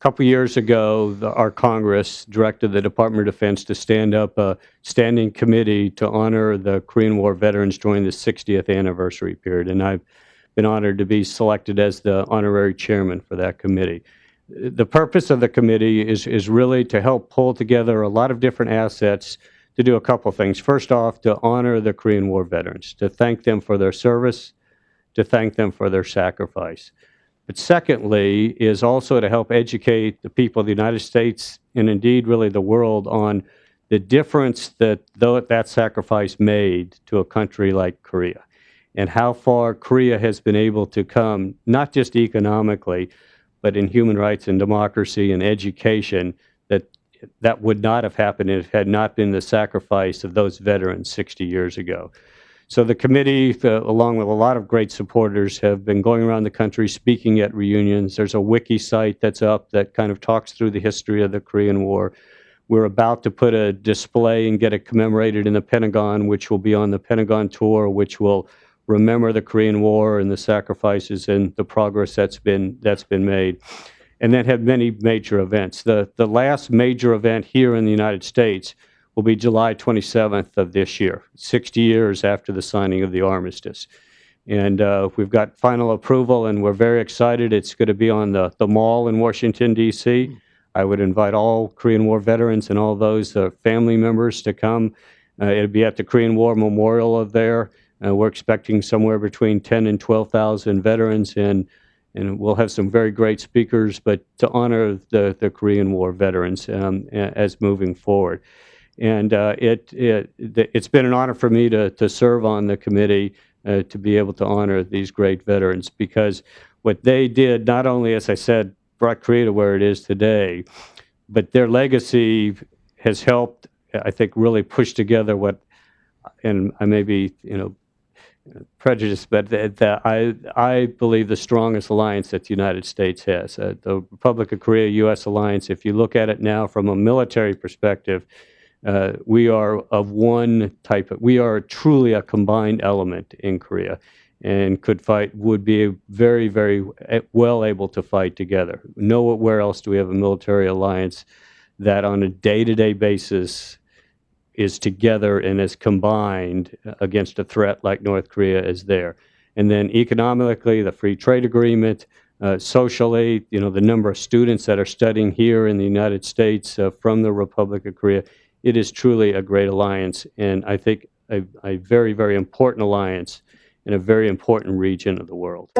couple years ago, our Congress directed the Department of Defense to stand up a standing committee to honor the Korean War veterans during the 60th anniversary period, and I've been honored to be selected as the honorary chairman for that committee. The purpose of the committee is really to help pull together a lot of different assets to do a couple things. First off, to honor the Korean War veterans, to thank them for their service, to thank them for their sacrifice. But secondly, is also to help educate the people of the United States and indeed really the world on the difference that that sacrifice made to a country like Korea and how far Korea has been able to come, not just economically, but in human rights and democracy and education, that would not have happened if it had not been the sacrifice of those veterans 60 years ago. So the committee, along with a lot of great supporters, have been going around the country speaking at reunions. There's a wiki site that's up that kind of talks through the history of the Korean War. We're about to put a display and get it commemorated in the Pentagon, which will be on the Pentagon tour, which will remember the Korean War and the sacrifices and the progress that's been made. And then have many major events. The last major event here in the United States will be July 27th of this year, 60 years after the signing of the armistice. And we've got final approval, and we're very excited. It's going to be on the Mall in Washington, D.C. I would invite all Korean War veterans and all those family members to come. It'll be at the Korean War Memorial there. We're expecting somewhere between 10 and 12,000 veterans, and we'll have some very great speakers, but to honor the Korean War veterans as moving forward. And it's been an honor for me to serve on the committee to be able to honor these great veterans, because what they did not only, as I said, brought Korea to where it is today, but their legacy has helped, I think, really push together what, and I may be, prejudiced, but I believe the strongest alliance that the United States has. The Republic of Korea U.S. alliance, if you look at it now from a military perspective, we are of one type. We are truly a combined element in Korea, and would be very, very well able to fight together. Nowhere else do we have a military alliance that on a day-to-day basis is together and is combined against a threat like North Korea is there. And then economically, the free trade agreement, socially, the number of students that are studying here in the United States from the Republic of Korea, it is truly a great alliance, and I think a very, very important alliance in a very important region of the world.